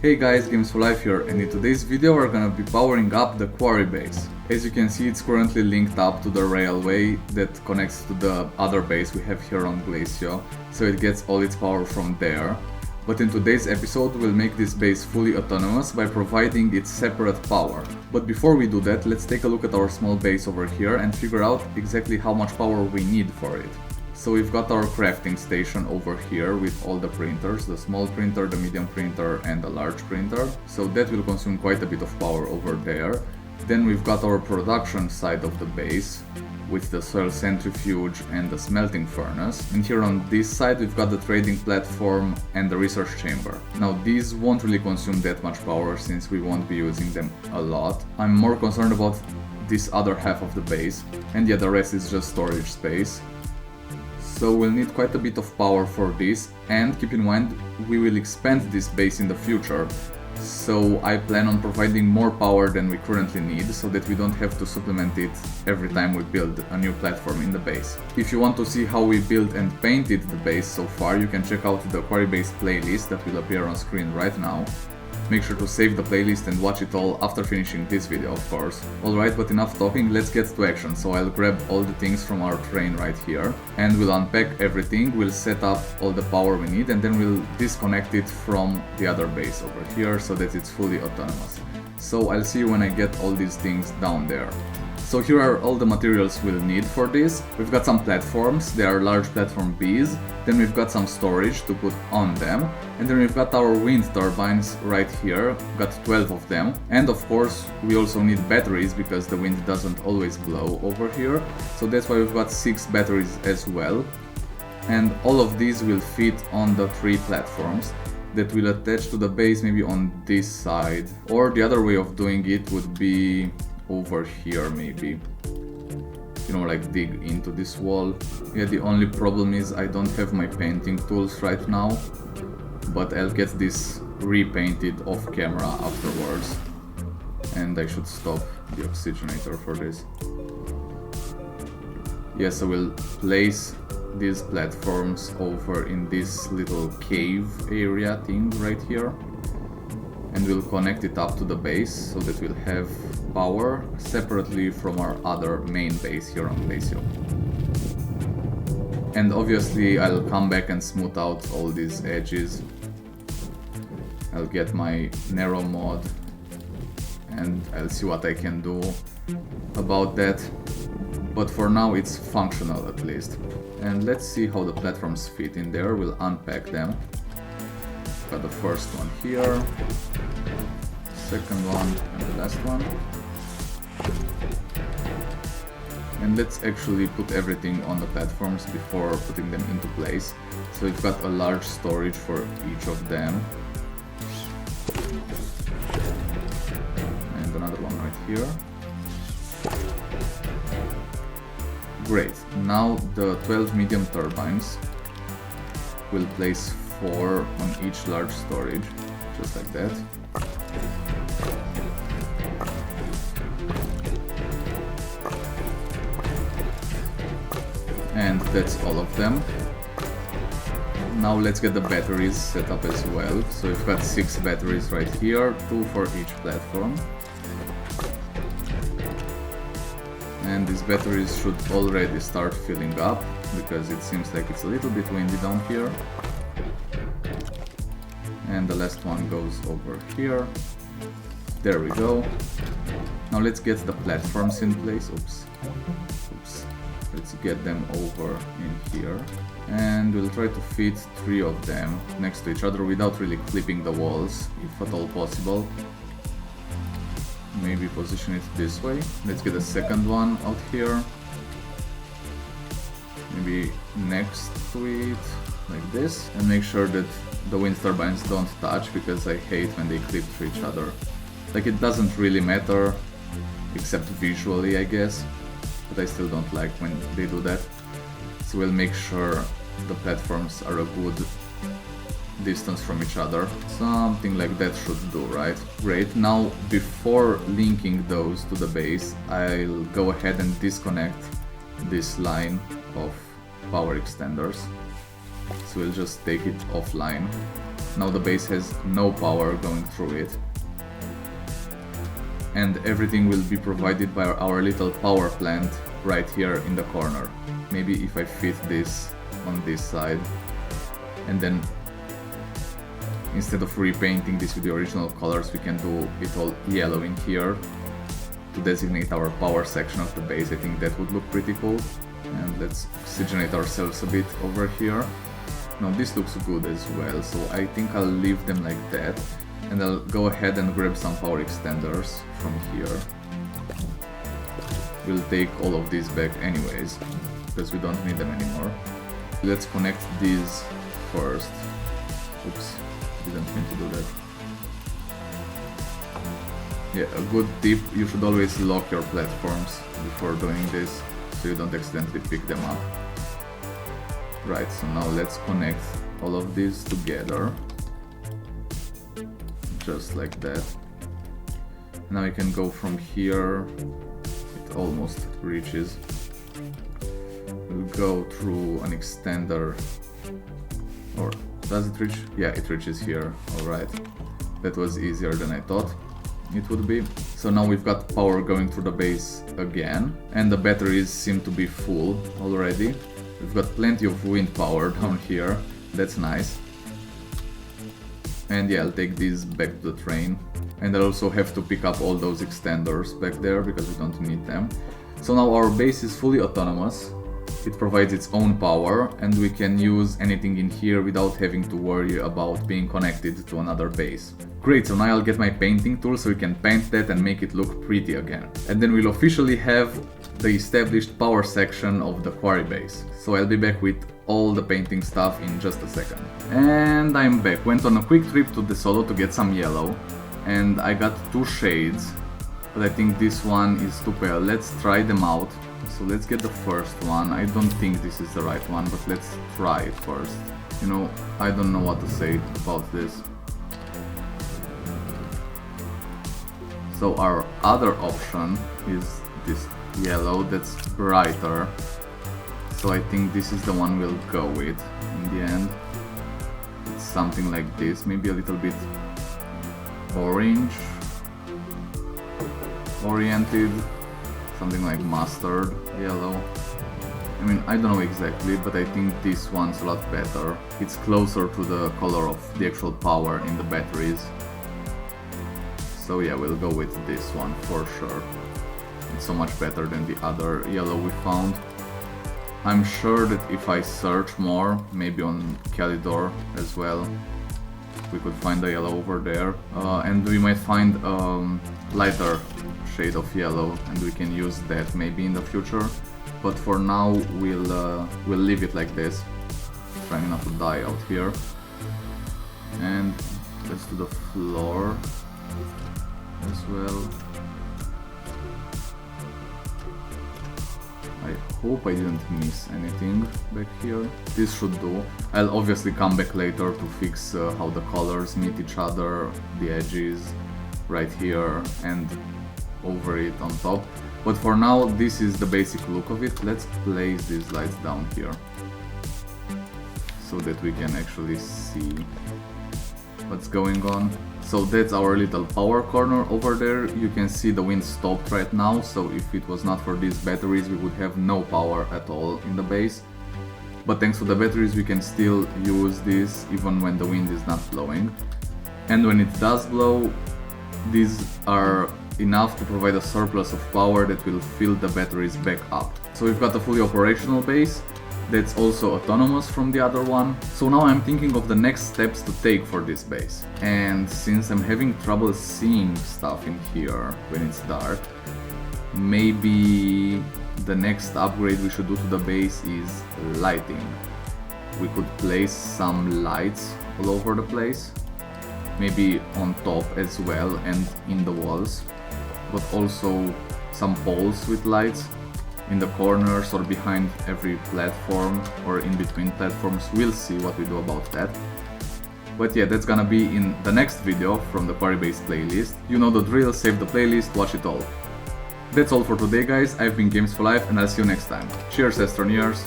Hey guys, Games for Life here, and in today's video we're gonna be powering up the Quarry Base. As you can see, it's currently linked up to the railway that connects to the other base we have here on Glacio, so it gets all its power from there. But in today's episode we'll make this base fully autonomous by providing its separate power. But before we do that, let's take a look at our small base over here and figure out exactly how much power we need for it. So we've got our crafting station over here with all the printers, the small printer, the medium printer and the large printer. So that will consume quite a bit of power over there. Then we've got our production side of the base with the soil centrifuge and the smelting furnace. And here on this side we've got the trading platform and the research chamber. Now these won't really consume that much power since we won't be using them a lot. I'm more concerned about this other half of the base, and yeah, the rest is just storage space. So we'll need quite a bit of power for this, and keep in mind we will expand this base in the future. So I plan on providing more power than we currently need, so that we don't have to supplement it every time we build a new platform in the base. If you want to see how we built and painted the base so far, you can check out the Quarry Base playlist that will appear on screen right now. Make sure to save the playlist and watch it all after finishing this video, of course. Alright, but enough talking, let's get to action. So I'll grab all the things from our train right here and we'll unpack everything, we'll set up all the power we need, and then we'll disconnect it from the other base over here so that it's fully autonomous. So I'll see you when I get all these things down there. So here are all the materials we'll need for this. We've got some platforms, they are large platform Bs, then we've got some storage to put on them, and then we've got our wind turbines right here, we've got 12 of them, and of course we also need batteries because the wind doesn't always blow over here, so that's why we've got 6 batteries as well. And all of these will fit on the 3 platforms that will attach to the base, maybe on this side, or the other way of doing it would be over here maybe, you know, like dig into this wall. Yeah, the only problem is I don't have my painting tools right now, but I'll get this repainted off camera afterwards, and I should stop the oxygenator for this. Yeah, so we'll place these platforms over in this little cave area thing right here, and we'll connect it up to the base so that we'll have power separately from our other main base here on Glacio. And obviously I'll come back and smooth out all these edges. I'll get my narrow mod and I'll see what I can do about that. But for now it's functional at least. And let's see how the platforms fit in there. We'll unpack them. Got the first one here, second one and the last one. And let's actually put everything on the platforms before putting them into place. So we've got a large storage for each of them. And another one right here. Great, now the 12 medium turbines will place 4 on each large storage, just like that. And that's all of them. Now let's get the batteries set up as well. So we've got 6 batteries right here, 2 for each platform. And these batteries should already start filling up, because it seems like it's a little bit windy down here. And the last one goes over here. There we go. Now let's get the platforms in place. Oops. Let's get them over in here. And we'll try to fit 3 of them next to each other without really clipping the walls, if at all possible. Maybe position it this way. Let's get a second one out here. Maybe next to it, like this. And make sure that the wind turbines don't touch, because I hate when they clip to each other. Like, it doesn't really matter, except visually I guess, but I still don't like when they do that. So we'll make sure the platforms are a good distance from each other. Something like that should do, right? Great, now before linking those to the base, I'll go ahead and disconnect this line of power extenders. So we'll just take it offline. Now the base has no power going through it. And everything will be provided by our little power plant right here in the corner. Maybe if I fit this on this side, and then instead of repainting this with the original colors, we can do it all yellow in here to designate our power section of the base. I think that would look pretty cool. And let's oxygenate ourselves a bit over here. Now this looks good as well, so I think I'll leave them like that. And I'll go ahead and grab some power extenders from here. We'll take all of these back anyways, because we don't need them anymore. Let's connect these first. Oops, didn't mean to do that. Yeah, a good tip, you should always lock your platforms before doing this, so you don't accidentally pick them up. Right, so now let's connect all of these together. Just like that. Now we can go from here. It almost reaches. We'll go through an extender. Or does it reach? Yeah, it reaches here. Alright. That was easier than I thought it would be. So now we've got power going through the base again. And the batteries seem to be full already. We've got plenty of wind power down here. That's nice. And yeah, I'll take these back to the train. And I'll also have to pick up all those extenders back there because we don't need them. So now our base is fully autonomous. It provides its own power and we can use anything in here without having to worry about being connected to another base. Great, so now I'll get my painting tool so we can paint that and make it look pretty again. And then we'll officially have the established power section of the Quarry Base. So I'll be back with all the painting stuff in just a second. And I'm back. Went on a quick trip to the solo to get some yellow. And I got two shades. But I think this one is too pale. Let's try them out. So let's get the first one. I don't think this is the right one, but let's try it first. You know, I don't know what to say about this. So our other option is this yellow that's brighter. So I think this is the one we'll go with in the end. It's something like this, maybe a little bit orange oriented, something like mustard yellow. I mean, I don't know exactly, but I think this one's a lot better. It's closer to the color of the actual power in the batteries. So yeah, we'll go with this one for sure. It's so much better than the other yellow we found. I'm sure that if I search more, maybe on Calidor as well, we could find a yellow over there. And we might find lighter shade of yellow and we can use that maybe in the future. But for now, we'll leave it like this. Trying not to die out here. And let's do the floor as well. I hope I didn't miss anything back here. This should do. I'll obviously come back later to fix how the colors meet each other, the edges right here and over it on top. But for now, this is the basic look of it. Let's place these lights down here so that we can actually see what's going on. So that's our little power corner over there. You can see the wind stopped right now, so if it was not for these batteries we would have no power at all in the base. But thanks to the batteries we can still use this even when the wind is not blowing. And when it does blow, these are enough to provide a surplus of power that will fill the batteries back up. So we've got a fully operational base that's also autonomous from the other one. So now I'm thinking of the next steps to take for this base. And since I'm having trouble seeing stuff in here when it's dark, maybe the next upgrade we should do to the base is lighting. We could place some lights all over the place, maybe on top as well and in the walls, but also some poles with lights in the corners or behind every platform or in between platforms. We'll see what we do about that. But yeah, that's gonna be in the next video from the Quarry Base playlist. You know the drill, save the playlist, watch it all. That's all for today guys, I've been Games for Life and I'll see you next time. Cheers Astroneers!